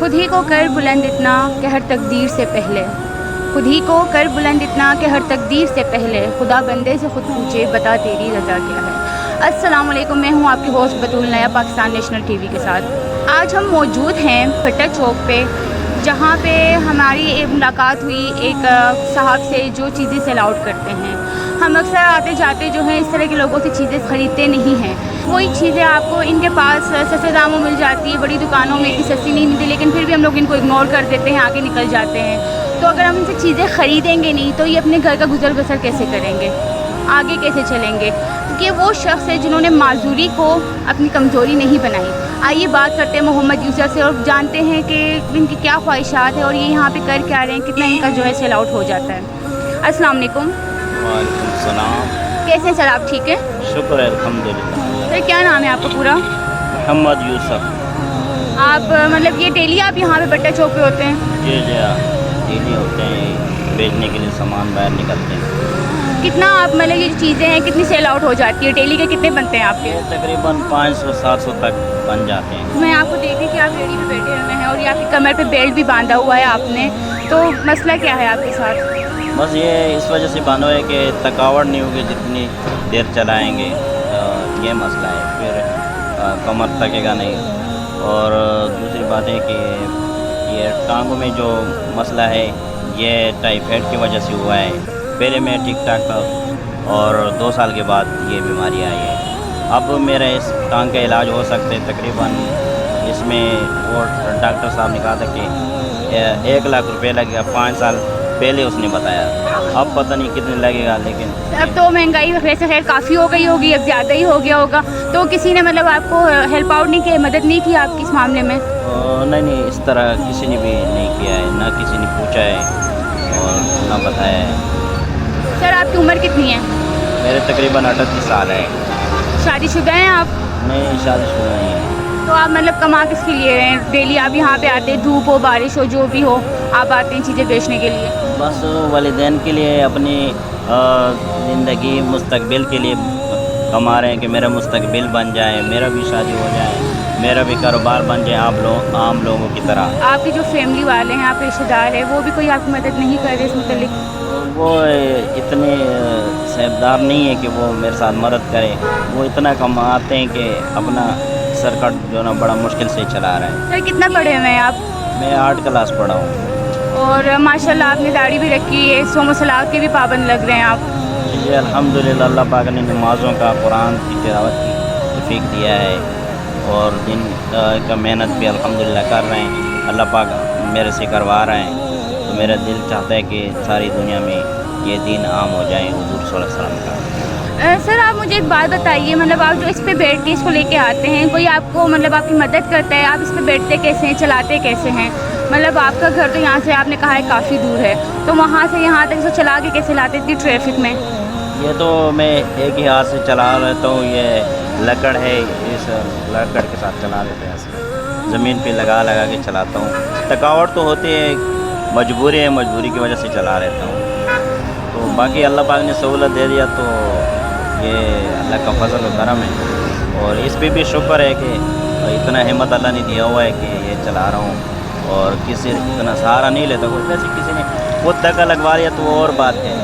खुद ही को कर बुलंद इतना कि हर तकदीर से पहले, खुद ही को कर बुलंद इतना कि हर तकदीर से पहले, खुदा बंदे से खुद पूछे बता तेरी रज़ा क्या है। अस्सलाम वालेकुम, मैं हूँ आपकी होस्ट बतूल नया पाकिस्तान नेशनल टीवी के साथ। आज हम मौजूद हैं भट्टा चौक पे, जहाँ पे हमारी एक मुलाकात हुई एक साहब से जो चीज़ें सेल आउट करते हैं। हम अक्सर आते जाते जो हैं इस तरह के लोगों से चीज़ें ख़रीदते नहीं हैं। वही चीज़ें आपको इनके पास सस्ते दामों मिल जाती है, बड़ी दुकानों में इतनी सस्ती नहीं मिलती, लेकिन फिर भी हम लोग इनको इग्नोर कर देते हैं, आगे निकल जाते हैं। तो अगर हम इनसे चीज़ें ख़रीदेंगे नहीं तो ये अपने घर का गुजर बसर कैसे करेंगे, आगे कैसे चलेंगे? क्योंकि वो शख्स है जिन्होंने माजूरी को अपनी कमज़ोरी नहीं बनाई। आइए बात करते हैं मोहम्मद यूसुफ से और जानते हैं कि इनकी क्या ख्वाहिशात है और ये यहाँ पे कर क्या रहे हैं, कितना इनका जो है सेल आउट हो जाता है। अस्सलाम वालेकुम। वालेकुम सलाम। कैसे हैं सर, आप ठीक है? शुक्र है अल्हम्दुलिल्लाह। सर क्या नाम है आपका पूरा? मोहम्मद यूसुफ। आप मतलब ये डेली आप यहाँ पे भट्टा चौक पे होते हैं? जी डेली होते हैं, बेचने के लिए सामान बाहर निकलते हैं। कितना आप मतलब ये चीज़ें हैं कितनी सेल आउट हो जाती है, डेली के कितने बनते हैं आपके? तकरीबन 500-700 तक बन जाते हैं। मैं आपको देख रही कि आप रेडी पे बैठे हुए हैं और ये आपकी कमर पे बेल्ट भी बांधा हुआ है आपने, तो मसला क्या है आपके साथ? बस ये इस वजह से बांधा है कि थकावट नहीं होगी जितनी देर चलाएँगे, ये मसला है। फिर कमर थकेगा नहीं। और दूसरी बात है कि ये टांगों में जो मसला है ये टाइफाइड की वजह से हुआ है। पहले मैं ठीक ठाक था और 2 साल के बाद ये बीमारी आई है। अब मेरा इस टांग का इलाज हो सकते तकरीबन इसमें वो डॉक्टर साहब ने कहा था कि 1 लाख रुपए लगेगा, 5 साल पहले उसने बताया। अब पता नहीं कितने लगेगा, लेकिन अब तो महंगाई वैसे खैर काफ़ी हो गई होगी, अब ज़्यादा ही हो गया होगा। तो किसी ने मतलब आपको हेल्प आउट नहीं किया, मदद नहीं की आपकी इस मामले में? नहीं, इस तरह किसी ने भी नहीं किया है, ना किसी ने पूछा है और ना बताया है। सर आपकी उम्र कितनी है? मेरे तकरीबन 38 साल है। शादीशुदा हैं आप? नहीं, शादीशुदा नहीं है। तो आप मतलब कमा किसके लिए रहे हैं? डेली आप यहाँ पे आते हैं, धूप हो बारिश हो जो भी हो, आप आते हैं चीज़ें बेचने के लिए? बस वालिदैन के लिए, अपनी ज़िंदगी मुस्तकबिल के लिए कमा रहे हैं कि मेरा मुस्तकबिल बन जाए, मेरा भी शादी हो जाए, मेरा भी कारोबार बन जाए आम लोगों की तरह। आपकी जो फैमिली वाले हैं, आप रिश्तेदार हैं, वो भी कोई आपकी मदद नहीं कर रहे इस मुतल्लिक? वो इतने साहबदार नहीं है कि वो मेरे साथ मदद करें। वो इतना कमाते हैं कि अपना सरकट जो ना बड़ा मुश्किल से चला रहे हैं। सर कितना पढ़े हुए हैं आप? मैं 8 क्लास पढ़ा हूँ। और माशाल्लाह आपने दाढ़ी भी रखी है, सोम सलात के भी पाबंद लग रहे हैं आप। जी अल्हम्दुलिल्लाह, अल्लाह पाक ने नमाज़ों का, कुरान की तिलावत की तौफीक दिया है और दिन का मेहनत भी अल्हम्दुलिल्लाह कर रहे हैं। अल्लाह पाक मेरे से करवा रहे हैं, तो मेरा दिल चाहता है कि सारी दुनिया में ये दीन आम हो जाए हुज़ूर सल्लल्लाहु अलैहि वसल्लम का। सर आप मुझे एक बात बताइए, मतलब आप जो इस पे बैठ के इसको लेके आते हैं, कोई आपको मतलब आपकी मदद करता है? आप इस पे बैठते कैसे हैं, चलाते कैसे हैं? मतलब आपका घर तो यहाँ से आपने कहा है काफ़ी दूर है, तो वहाँ से यहाँ तक इसको चला के कैसे लाते इतनी ट्रैफिक में? ये तो मैं एक ही हाथ से चला रहता हूँ। ये लकड़ है, इस लकड़ के साथ चला लेते हैं, ऐसे ज़मीन पे लगा के चलाता हूँ। थकावट तो होती है, मजबूरी है, मजबूरी की वजह से चला रहता हूँ। तो बाकी अल्लाह पाक ने सहूलत दे दिया तो ये अल्लाह का फजल और करम है। और इस पे भी शुक्र है कि इतना हिम्मत अल्लाह ने दिया हुआ है कि ये चला रहा हूँ और किसी इतना सहारा नहीं लेता। कोई वैसे किसी ने खुद धक्का लगवा लिया तो वो और बात है,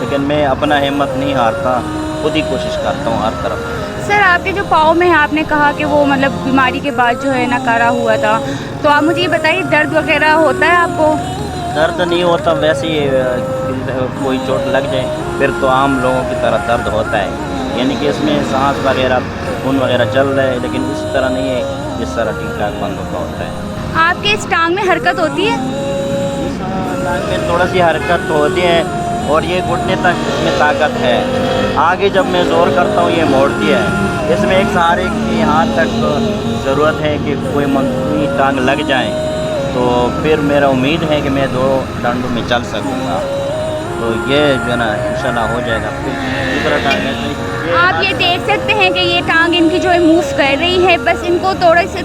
लेकिन मैं अपना हिम्मत नहीं हारता, खुद ही कोशिश करता हूँ हर तरफ। सर आपके जो पाँव में है, आपने कहा कि वो मतलब बीमारी के बाद जो है नकारा हुआ था, तो आप मुझे ये बताइए दर्द वगैरह होता है आपको? दर्द नहीं होता, वैसे ही कोई चोट लग जाए फिर तो आम लोगों की तरह दर्द होता है, यानी कि इसमें सांस वगैरह खून वगैरह चल रहा है, लेकिन इस तरह नहीं है जिस तरह ठीक ठाक बंदों का होता है। आपके इस टांग में हरकत होती है? इस टांग में थोड़ा सी हरकत तो होती है और ये घुटने तक इसमें ताकत है। आगे जब मैं ज़ोर करता हूँ ये मोड़ती है। इसमें एक सहारे की हाथ तक ज़रूरत है कि कोई मंसूरी टांग लग जाए तो फिर मेरा उम्मीद है कि मैं 2 डंडों में चल सकूँगा। तो ये जो है ना इंशाल्लाह हो जाएगा। फिर दूसरा टांग है आप ये देख सकते हैं कि ये टांग इनकी जो है मूव कर रही है, बस इनको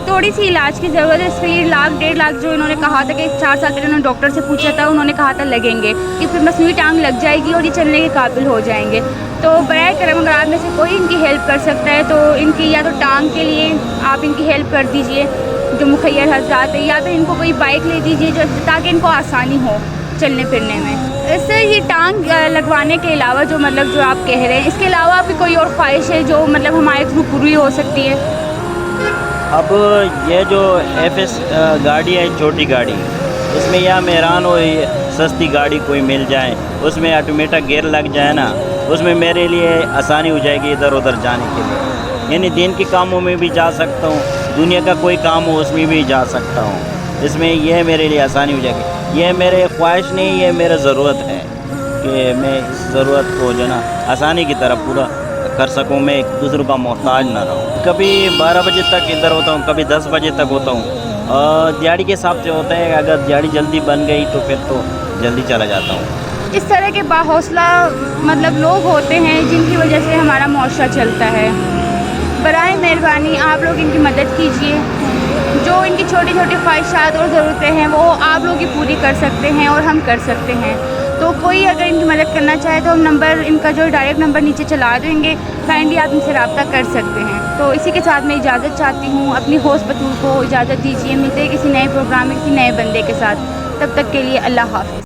थोड़ी सी इलाज की ज़रूरत है। इसलिए 1.5 लाख जो इन्होंने कहा था कि 4 साल पहले उन्होंने डॉक्टर से पूछा था, उन्होंने कहा था लगेंगे कि फिर मसनूई टांग लग जाएगी और ये चलने के काबिल हो जाएंगे। तो बराए करम अगर आप में से कोई इनकी हेल्प कर सकता है तो इनकी या तो टांग के लिए आप इनकी हेल्प कर दीजिए, جو مخیر حضرات ہیں، یا پھر ان کو کوئی بائک لے دیجیے جو تاکہ ان کو آسانی ہو چلنے پھرنے میں. اس سے یہ ٹانگ لگوانے کے علاوہ جو مطلب جو آپ کہہ رہے ہیں، اس کے علاوہ بھی کوئی اور خواہش ہے جو مطلب ہمارے تھرو پوری ہو سکتی ہے؟ اب یہ جو FS گاڑی ہے، چھوٹی گاڑی، اس میں یا میران ہو سستی گاڑی کوئی مل جائے، اس میں آٹومیٹک گیئر لگ جائے نا، اس میں میرے لیے آسانی ہو جائے گی ادھر ادھر جانے کے لیے. یعنی دین کے کاموں میں بھی جا سکتا ہوں، دنیا کا کوئی کام ہو اس میں بھی جا سکتا ہوں. اس میں یہ میرے لیے آسانی ہو جائے گی. یہ میرے خواہش نہیں، یہ میرا ضرورت ہے کہ میں اس ضرورت کو جو نا آسانی کی طرف پورا کر سکوں، میں ایک دوسروں کا محتاج نہ رہوں. کبھی 12 بجے تک ادھر ہوتا ہوں، کبھی 10 بجے تک ہوتا ہوں. دیہڑی کے حساب سے ہوتا ہے، اگر دیہڑی جلدی بن گئی تو پھر تو جلدی چلا جاتا ہوں. اس طرح کے باحوصلہ مطلب لوگ ہوتے ہیں جن کی وجہ سے ہمارا معاشرہ چلتا ہے. برائے مہربانی آپ لوگ ان کی مدد کیجیے. جو ان کی چھوٹی چھوٹی خواہشات اور ضرورتیں ہیں وہ آپ لوگ ہی پوری کر سکتے ہیں اور ہم کر سکتے ہیں. تو کوئی اگر ان کی مدد کرنا چاہے تو ہم نمبر، ان کا جو ڈائریکٹ نمبر نیچے چلا دیں گے، کائنڈلی آپ ان سے رابطہ کر سکتے ہیں. تو اسی کے ساتھ میں اجازت چاہتی ہوں. اپنی ہوسٹ بطول کو اجازت دیجیے. ملتے ہیں کسی نئے پروگرام میں کسی نئے بندے کے ساتھ. تب تک کے لیے اللہ حافظ.